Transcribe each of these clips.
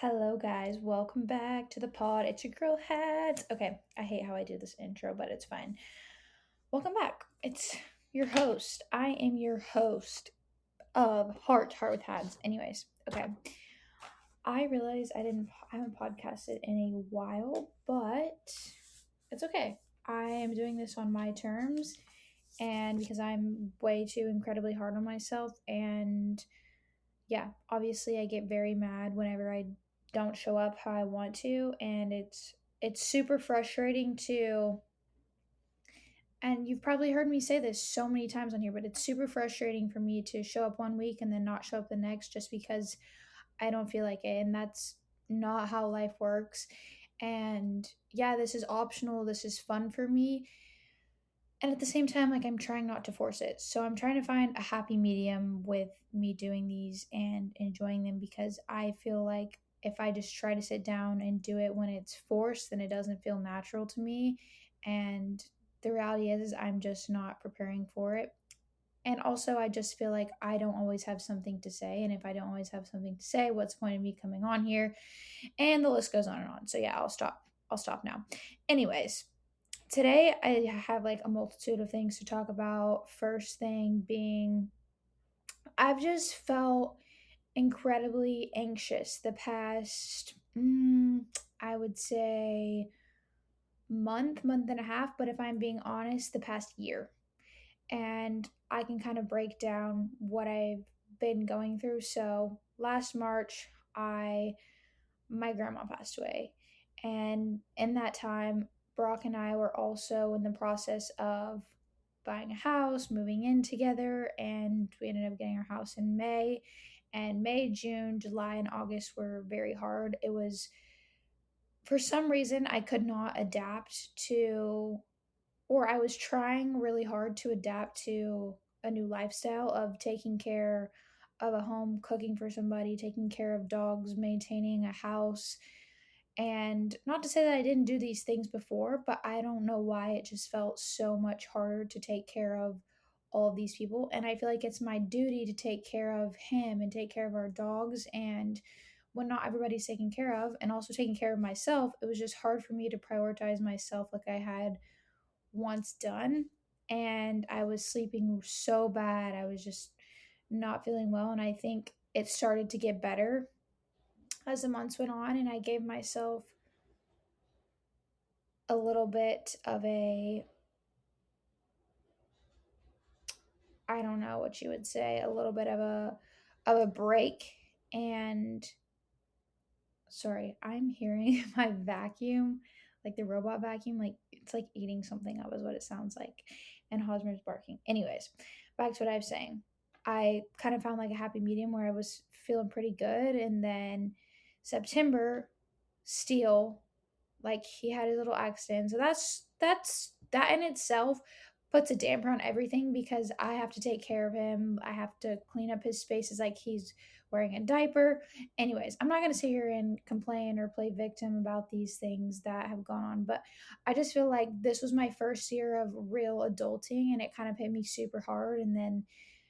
Hello, guys. Welcome back to the pod. It's your girl Hat. Okay, I hate how I do this intro, but it's fine. Welcome back. It's your host. I am your host of Heart with Hats. Anyways, okay. I realize I haven't podcasted in a while, but it's okay. I am doing this on my terms, and because I'm way too incredibly hard on myself, and yeah, obviously I get very mad whenever I don't show up how I want to, and it's super frustrating to, and you've probably heard me say this so many times on here, but it's super frustrating for me to show up one week and then not show up the next just because I don't feel like it, and that's not how life works. And yeah, this is optional, this is fun for me, and at the same time, like, I'm trying not to force it. So I'm trying to find a happy medium with me doing these and enjoying them, because I feel like if I just try to sit down and do it when it's forced, then it doesn't feel natural to me. And the reality is I'm just not preparing for it. And also, I just feel like I don't always have something to say. And if I don't always have something to say, what's the point of me coming on here? And the list goes on and on. So yeah, I'll stop. I'll stop now. Anyways, today I have like a multitude of things to talk about. First thing being, I've just felt incredibly anxious the past, I would say, month and a half, but if I'm being honest, the past year. And I can kind of break down what I've been going through. So last March, I my grandma passed away. And in that time, Brock and I were also in the process of buying a house, moving in together, and we ended up getting our house in May. And May, June, July, and August were very hard. It was, for some reason, I could not adapt to, or I was trying really hard to adapt to a new lifestyle of taking care of a home, cooking for somebody, taking care of dogs, maintaining a house. And not to say that I didn't do these things before, but I don't know why it just felt so much harder to take care of all of these people. And I feel like it's my duty to take care of him and take care of our dogs. And when not everybody's taken care of, and also taking care of myself, it was just hard for me to prioritize myself like I had once done. And I was sleeping so bad. I was just not feeling well. And I think it started to get better as the months went on. And I gave myself a little bit of a, I don't know what you would say, a little bit of a break. And sorry, I'm hearing my vacuum, like the robot vacuum, like it's like eating something up is what it sounds like. And Hosmer's barking. Anyways, back to what I was saying. I kind of found like a happy medium where I was feeling pretty good. And then September, Steele, like, he had a little accident. So that in itself puts a damper on everything, because I have to take care of him. I have to clean up his spaces, like he's wearing a diaper. Anyways, I'm not going to sit here and complain or play victim about these things that have gone on, but I just feel like this was my first year of real adulting, and it kind of hit me super hard. And then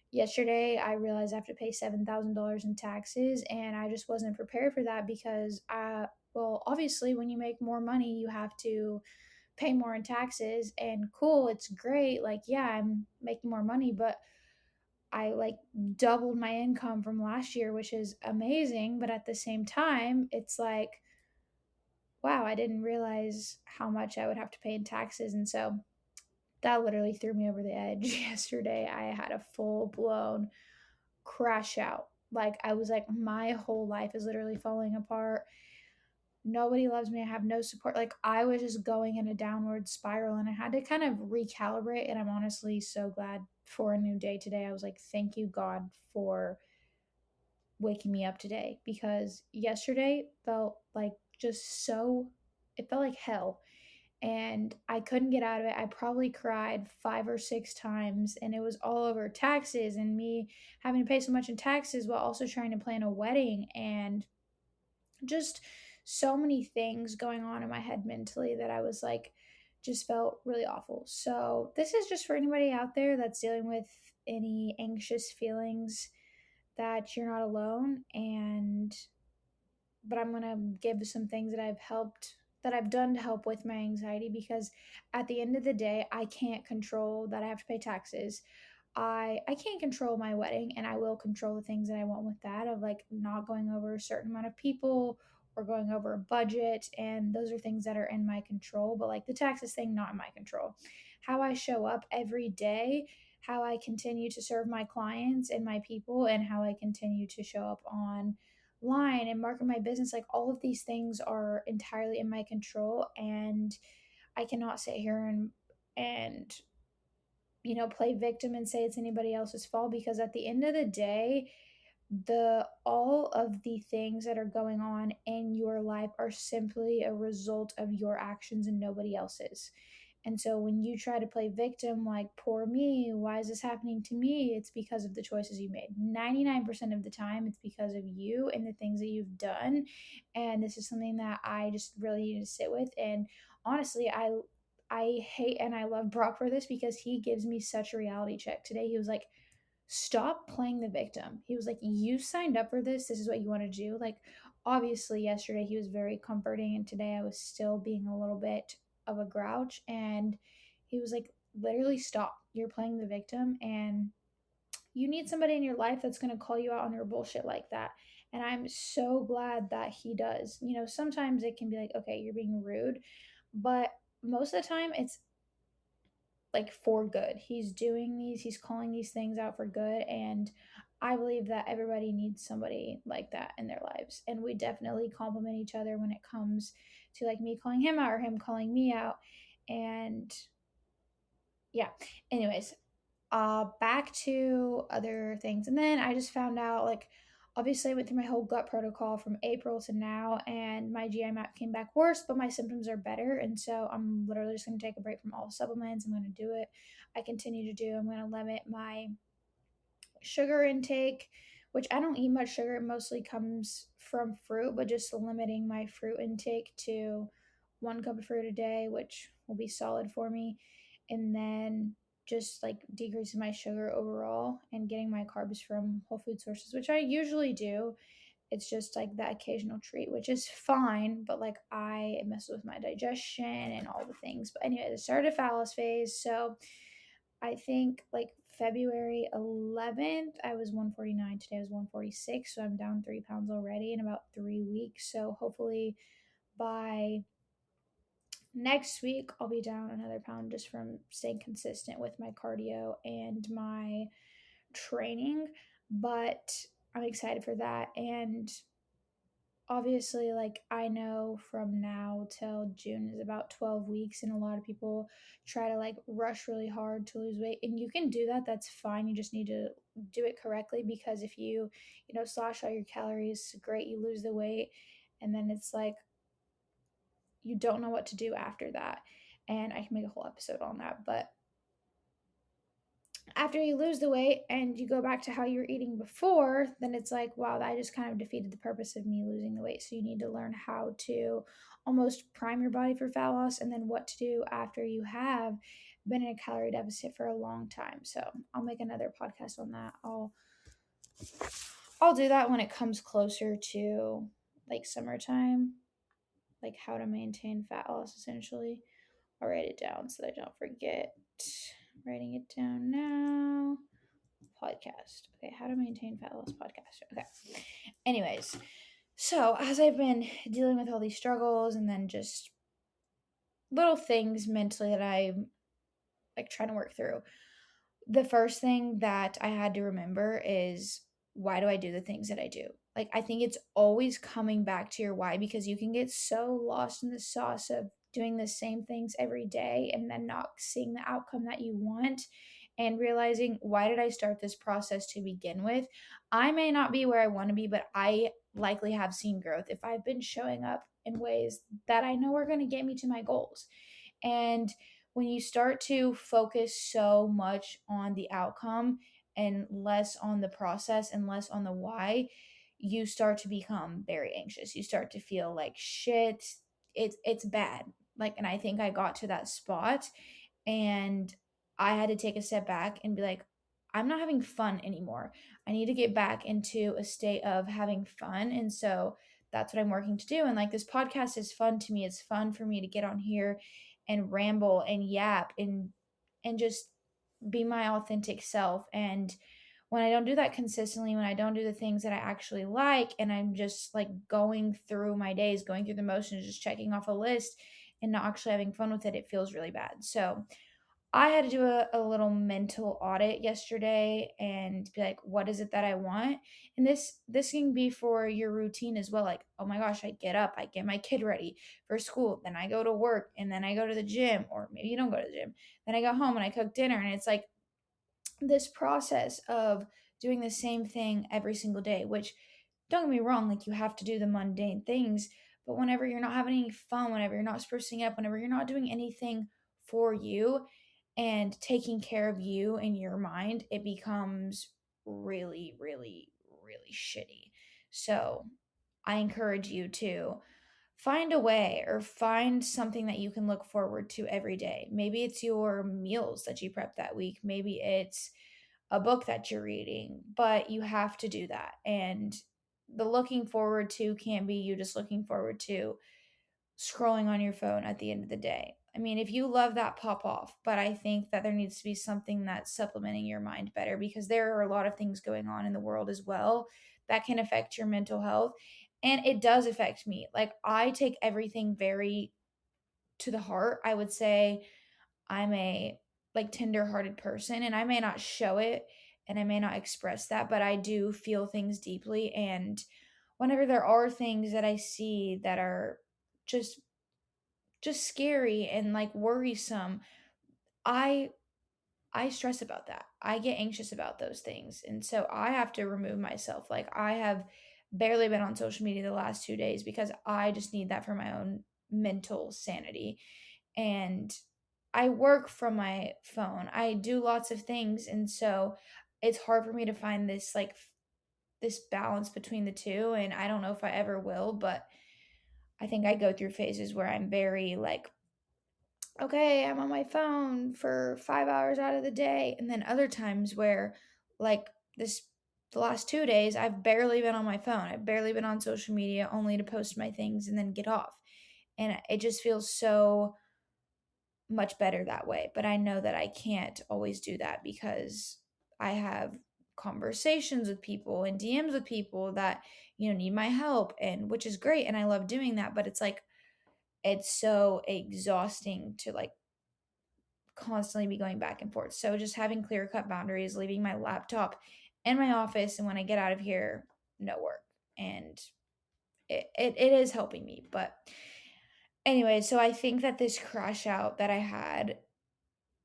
yesterday I realized I have to pay $7,000 in taxes, and I just wasn't prepared for that, because well, obviously when you make more money, you have to pay more in taxes. And cool, it's great, like, yeah, I'm making more money, but I like doubled my income from last year, which is amazing. But at the same time, it's like, wow, I didn't realize how much I would have to pay in taxes. And so that literally threw me over the edge. Yesterday I had a full blown crash out. Like, I was like, my whole life is literally falling apart. Nobody loves me. I have no support. Like, I was just going in a downward spiral, and I had to kind of recalibrate. And I'm honestly so glad for a new day today. I was like, thank you, God, for waking me up today, because yesterday felt like just so, it felt like hell. And I couldn't get out of it. I probably cried 5 or 6 times, and it was all over taxes and me having to pay so much in taxes while also trying to plan a wedding, and just so many things going on in my head mentally that I was like, just felt really awful. So, this is just for anybody out there that's dealing with any anxious feelings, that you're not alone. And but I'm going to give some things that I've done to help with my anxiety, because at the end of the day, I can't control that I have to pay taxes. I can't control my wedding, and I will control the things that I want with that, of like not going over a certain amount of people or going over a budget, and those are things that are in my control. But like the taxes thing, not in my control. How I show up every day, how I continue to serve my clients and my people, and how I continue to show up online and market my business, like all of these things are entirely in my control, and I cannot sit here and play victim and say it's anybody else's fault, because at the end of the day, the all of the things that are going on in your life are simply a result of your actions and nobody else's. And so when you try to play victim, like, poor me, why is this happening to me? It's because of the choices you made. 99% of the time, it's because of you and the things that you've done. And this is something that I just really need to sit with. And honestly, I hate and I love Brock for this, because he gives me such a reality check. Today, he was like, stop playing the victim. He was like, you signed up for this. This is what you want to do. Like, obviously, yesterday he was very comforting, and today I was still being a little bit of a grouch. And he was like, literally, stop. You're playing the victim, and you need somebody in your life that's going to call you out on your bullshit like that. And I'm so glad that he does. Sometimes it can be like, okay, you're being rude, but most of the time it's like for good. He's calling these things out for good. And I believe that everybody needs somebody like that in their lives. And we definitely complement each other when it comes to like me calling him out or him calling me out. And yeah, anyways, back to other things. And then I just found out, like, obviously I went through my whole gut protocol from April to now, and my GI map came back worse, but my symptoms are better. And so I'm literally just going to take a break from all supplements. I'm going to do it. I'm going to limit my sugar intake, which I don't eat much sugar. It mostly comes from fruit, but just limiting my fruit intake to 1 cup of fruit a day, which will be solid for me. And then just like decreasing my sugar overall and getting my carbs from whole food sources, which I usually do. It's just like that occasional treat, which is fine, but like it messes with my digestion and all the things. But anyway, I started a fat loss phase. So I think like February 11th, I was 149. Today I was 146. So I'm down 3 pounds already in about 3 weeks. So hopefully by next week, I'll be down another pound just from staying consistent with my cardio and my training. But I'm excited for that. And obviously, like, I know from now till June is about 12 weeks, and a lot of people try to like rush really hard to lose weight, and you can do that. That's fine. You just need to do it correctly, because if you slash all your calories, great, you lose the weight, and then it's like you don't know what to do after that. And I can make a whole episode on that. But after you lose the weight and you go back to how you were eating before, then it's like, wow, that just kind of defeated the purpose of me losing the weight. So you need to learn how to almost prime your body for fat loss, and then what to do after you have been in a calorie deficit for a long time. So I'll make another podcast on that. I'll do that when it comes closer to like summertime, like how to maintain fat loss essentially. I'll write it down so that I don't forget. Writing it down now. Podcast. Okay, how to maintain fat loss podcast. Okay. Anyways, so as I've been dealing with all these struggles and then just little things mentally that I'm like trying to work through, the first thing that I had to remember is, why do I do the things that I do? Like, I think it's always coming back to your why, because you can get so lost in the sauce of doing the same things every day and then not seeing the outcome that you want, and realizing, why did I start this process to begin with? I may not be where I want to be, but I likely have seen growth if I've been showing up in ways that I know are going to get me to my goals. And when you start to focus so much on the outcome and less on the process and less on the why, you start to become very anxious. You start to feel like shit. It's bad. Like, and I think I got to that spot, and I had to take a step back and be like, I'm not having fun anymore. I need to get back into a state of having fun. And so that's what I'm working to do. And like this podcast is fun to me. It's fun for me to get on here and ramble and yap and just be my authentic self. And when I don't do that consistently, when I don't do the things that I actually like, and I'm just like going through my days, going through the motions, just checking off a list and not actually having fun with it, it feels really bad. So I had to do a little mental audit yesterday and be like, what is it that I want? And this can be for your routine as well. Like, oh my gosh, I get up, I get my kid ready for school, then I go to work, and then I go to the gym, or maybe you don't go to the gym. Then I go home and I cook dinner, and it's like this process of doing the same thing every single day, which don't get me wrong, like you have to do the mundane things, but whenever you're not having any fun, whenever you're not sprucing up, whenever you're not doing anything for you and taking care of you in your mind, it becomes really, really, really shitty. So I encourage you to find a way or find something that you can look forward to every day. Maybe it's your meals that you prep that week. Maybe it's a book that you're reading, but you have to do that. And the looking forward to can't be you just looking forward to scrolling on your phone at the end of the day. I mean, if you love that, pop off, but I think that there needs to be something that's supplementing your mind better, because there are a lot of things going on in the world as well that can affect your mental health. And it does affect me. Like, I take everything very to the heart. I would say I'm a like tender-hearted person, and I may not show it and I may not express that, but I do feel things deeply. And whenever there are things that I see that are just scary and like worrisome, I I stress about that. I get anxious about those things. And so I have to remove myself. Like, I have barely been on social media the last 2 days because I just need that for my own mental sanity. And I work from my phone. I do lots of things, and so it's hard for me to find this this balance between the two, and I don't know if I ever will, but I think I go through phases where I'm very like, okay, I'm on my phone for 5 hours out of the day, and then other times where like this the last 2 days I've barely been on my phone. I've barely been on social media, only to post my things and then get off. And it just feels so much better that way. But I know that I can't always do that because I have conversations with people and DMs with people that, need my help, and which is great, and I love doing that, but it's like it's so exhausting to like constantly be going back and forth. So just having clear cut boundaries, leaving my laptop in my office, and when I get out of here, no work. And it is helping me. But anyway, so I think that this crash out that I had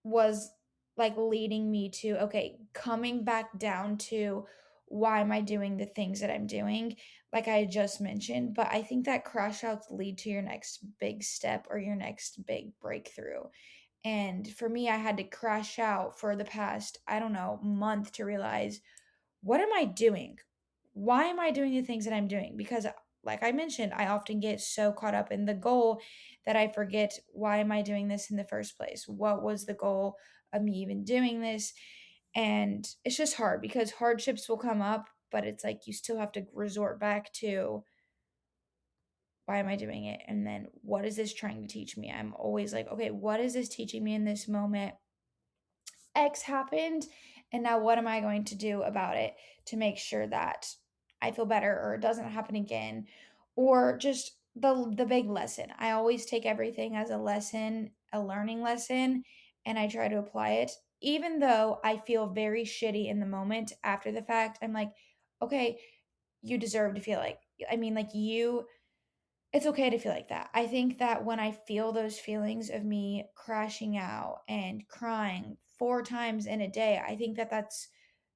was like leading me to, okay, coming back down to why am I doing the things that I'm doing, like I just mentioned. But I think that crash outs lead to your next big step or your next big breakthrough. And for me, I had to crash out for the past, I don't know, month to realize, what am I doing? Why am I doing the things that I'm doing? Because like I mentioned, I often get so caught up in the goal that I forget, why am I doing this in the first place? What was the goal of me even doing this? And it's just hard because hardships will come up, but it's like you still have to resort back to, why am I doing it? And then what is this trying to teach me? I'm always like, okay, what is this teaching me in this moment? X happened, and now what am I going to do about it to make sure that I feel better or it doesn't happen again? Or just the big lesson. I always take everything as a lesson, a learning lesson, and I try to apply it. Even though I feel very shitty in the moment after the fact, I'm like, okay, you deserve to feel like, I mean, like, it's okay to feel like that. I think that when I feel those feelings of me crashing out and crying 4 times in a day, I think that that's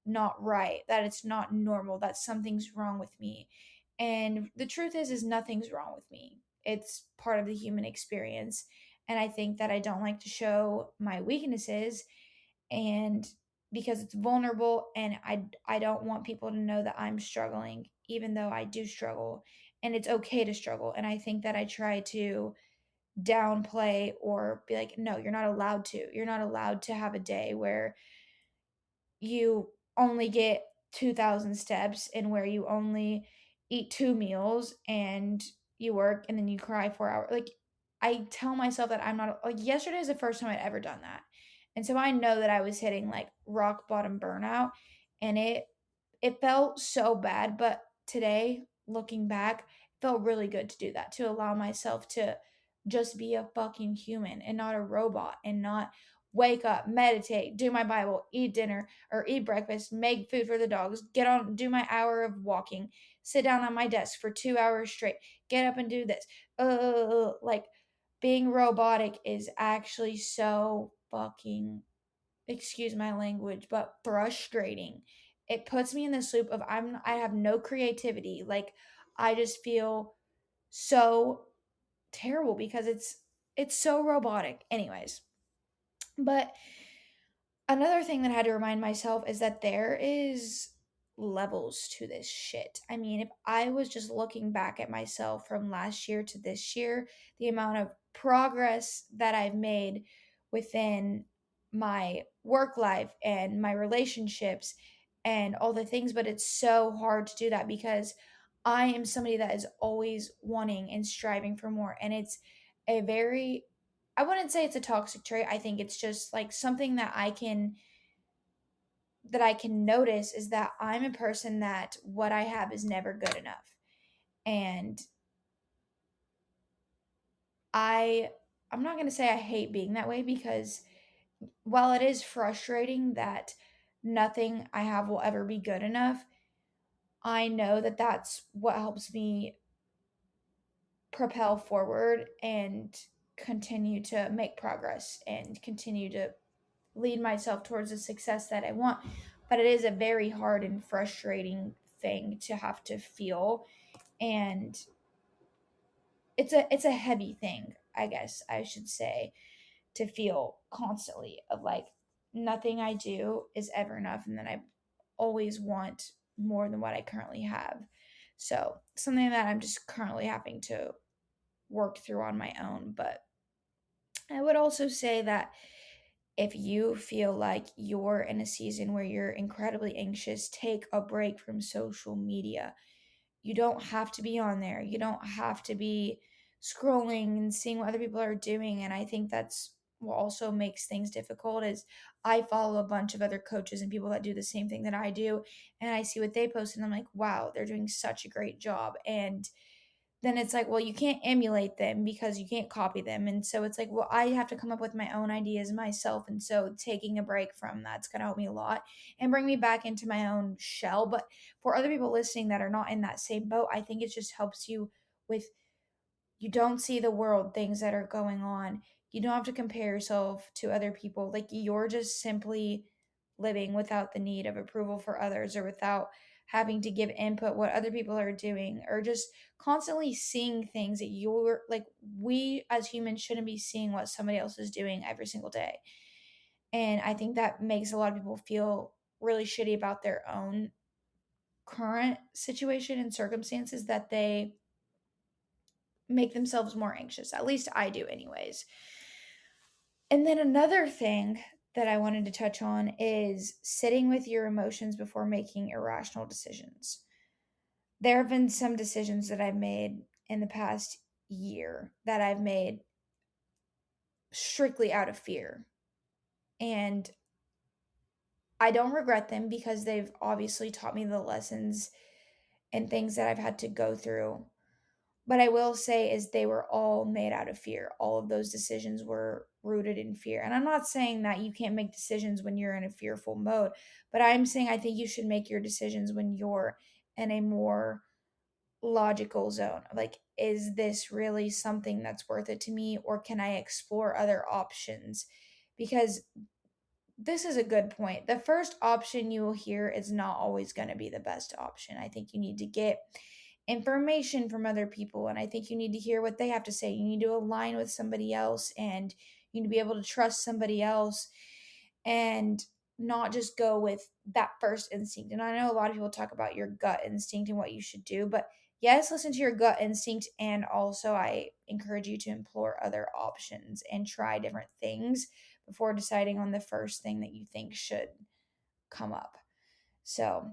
not right, that it's not normal, that something's wrong with me. And the truth is nothing's wrong with me. It's part of the human experience. And I think that I don't like to show my weaknesses, and because it's vulnerable, and I don't want people to know that I'm struggling, even though I do struggle, and it's okay to struggle. And I think that I try to downplay or be like, no, you're not allowed to. You're not allowed to have a day where you only get 2,000 steps and where you only eat 2 meals and you work and then you cry 4 hours. Like, I tell myself that I'm not, like, yesterday is the first time I'd ever done that. And so I know that I was hitting like rock bottom burnout, and it felt so bad, but today looking back, it felt really good to do that, to allow myself to just be a fucking human and not a robot, and not wake up, meditate, do my Bible, eat dinner or eat breakfast, make food for the dogs, get on, do my hour of walking, sit down on my desk for 2 hours straight, get up and do this. Like, being robotic is actually so fucking, excuse my language, but frustrating. It puts me in this loop of I have no creativity. Like, I just feel so terrible because it's so robotic. Anyways, but another thing that I had to remind myself is that there is levels to this shit. I mean, if I was just looking back at myself from last year to this year, the amount of progress that I've made within my work life and my relationships and all the things, but it's so hard to do that because I am somebody that is always wanting and striving for more. And it's a very, I wouldn't say it's a toxic trait. I think it's just like something that I can notice is that I'm a person that what I have is never good enough. And I I'm not going to say I hate being that way, because while it is frustrating that nothing I have will ever be good enough, I know that that's what helps me propel forward and continue to make progress and continue to lead myself towards the success that I want. But it is a very hard and frustrating thing to have to feel, and it's a heavy thing, I guess I should say, to feel constantly of like nothing I do is ever enough, and then I always want more than what I currently have. So, something that I'm just currently having to work through on my own. But I would also say that if you feel like you're in a season where you're incredibly anxious, take a break from social media. You don't have to be on there. You don't have to be scrolling and seeing what other people are doing. And I think that's what also makes things difficult is I follow a bunch of other coaches and people that do the same thing that I do, and I see what they post and I'm like, wow, they're doing such a great job. And then it's like, well, you can't emulate them because you can't copy them. And so it's like, well, I have to come up with my own ideas myself. And so taking a break from that's going to help me a lot and bring me back into my own shell. But for other people listening that are not in that same boat, I think it just helps you with, you don't see the world, things that are going on. You don't have to compare yourself to other people. Like, you're just simply living without the need of approval for others, or without having to give input what other people are doing, or just constantly seeing things that you're like, we as humans shouldn't be seeing what somebody else is doing every single day. And I think that makes a lot of people feel really shitty about their own current situation and circumstances, that they make themselves more anxious. At least I do, anyways. And then another thing that I wanted to touch on is sitting with your emotions before making irrational decisions. There have been some decisions that I've made in the past year that I've made strictly out of fear. And I don't regret them because they've obviously taught me the lessons and things that I've had to go through. But I will say is they were all made out of fear. All of those decisions were rooted in fear. And I'm not saying that you can't make decisions when you're in a fearful mode, but I'm saying I think you should make your decisions when you're in a more logical zone. Like, is this really something that's worth it to me, or can I explore other options? Because this is a good point. The first option you will hear is not always going to be the best option. I think you need to get information from other people, and I think you need to hear what they have to say. You need to align with somebody else, and you need to be able to trust somebody else and not just go with that first instinct. And I know a lot of people talk about your gut instinct and what you should do, but yes, listen to your gut instinct, and also I encourage you to explore other options and try different things before deciding on the first thing that you think should come up. So,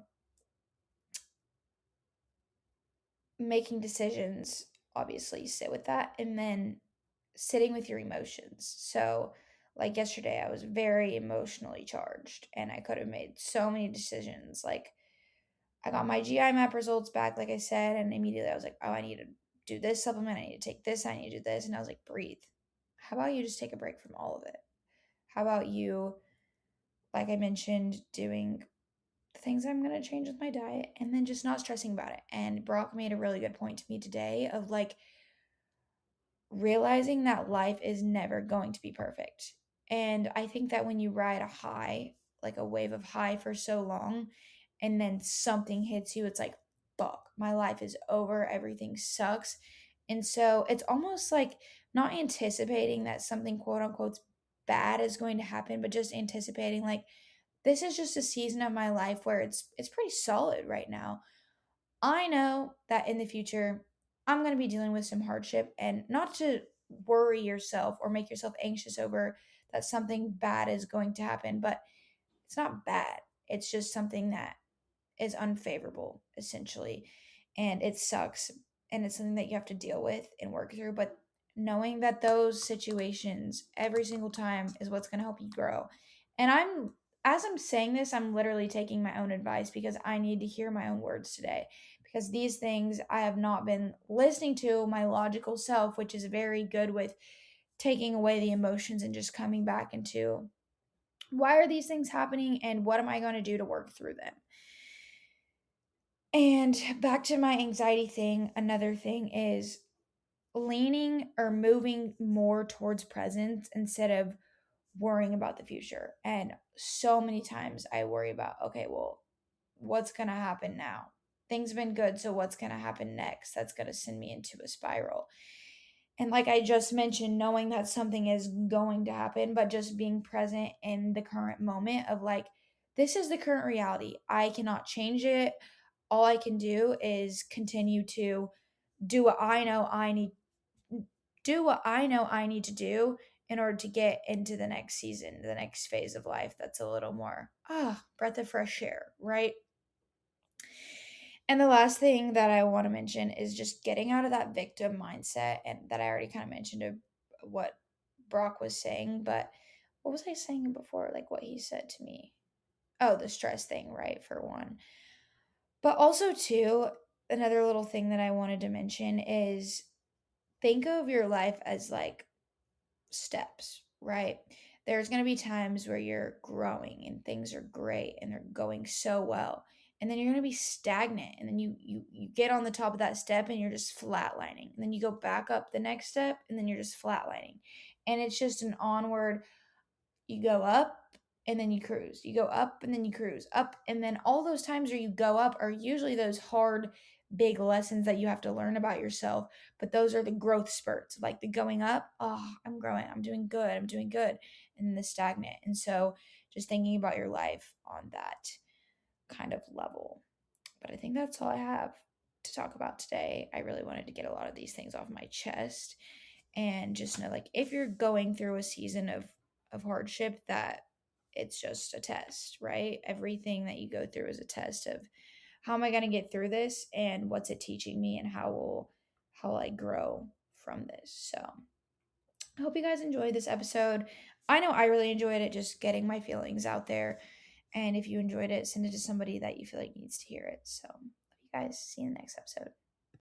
making decisions, obviously, sit with that, and then sitting with your emotions. So, like yesterday, I was very emotionally charged and I could have made so many decisions. Like, I got my GI map results back, like I said, and immediately I was like, oh, I need to do this supplement. I need to take this. I need to do this. And I was like, breathe. How about you just take a break from all of it? How about you, like I mentioned, doing the things I'm going to change with my diet and then just not stressing about it? And Brock made a really good point to me today of like, realizing that life is never going to be perfect. And I think that when you ride a high, like a wave of high for so long, and then something hits you, it's like, fuck, my life is over. Everything sucks. And so it's almost like not anticipating that something quote unquote bad is going to happen, but just anticipating like this is just a season of my life where it's pretty solid right now. I know that in the future, I'm going to be dealing with some hardship, and not to worry yourself or make yourself anxious over that something bad is going to happen, but it's not bad. It's just something that is unfavorable, essentially. And it sucks. And it's something that you have to deal with and work through. But knowing that those situations every single time is what's going to help you grow. And as I'm saying this, I'm literally taking my own advice because I need to hear my own words today. Because these things I have not been listening to my logical self, which is very good with taking away the emotions and just coming back into why are these things happening and what am I going to do to work through them. And back to my anxiety thing, another thing is leaning or moving more towards presence instead of worrying about the future. And so many times I worry about, okay, well, what's going to happen now? Things have been good, so what's going to happen next? That's going to send me into a spiral. And like I just mentioned, knowing that something is going to happen, but just being present in the current moment of like, this is the current reality. I cannot change it. All I can do is continue to do what I know I need to do in order to get into the next season, the next phase of life that's a little more breath of fresh air, right? And the last thing that I want to mention is just getting out of that victim mindset, and that I already kind of mentioned of what Brock was saying, but what was I saying before? Like what he said to me. Oh, the stress thing, right? For one. But also too, another little thing that I wanted to mention is think of your life as like steps, right? There's going to be times where you're growing and things are great and they're going so well. And then you're going to be stagnant, and then you get on the top of that step and you're just flatlining. And then you go back up the next step and then you're just flatlining. And it's just an onward, you go up and then you cruise. You go up and then you cruise. Up, and then all those times where you go up are usually those hard big lessons that you have to learn about yourself, but those are the growth spurts. Like the going up, oh, I'm growing, I'm doing good, I'm doing good. And then the stagnant. And so just thinking about your life on that kind of level. But I think that's all I have to talk about today. I really wanted to get a lot of these things off my chest, and just know like if you're going through a season of hardship, that it's just a test, right? Everything that you go through is a test of how am I going to get through this and what's it teaching me and how will I grow from this. So I hope you guys enjoyed this episode. I know I really enjoyed it, just getting my feelings out there. And if you enjoyed it, send it to somebody that you feel like needs to hear it. So, love you guys. See you in the next episode.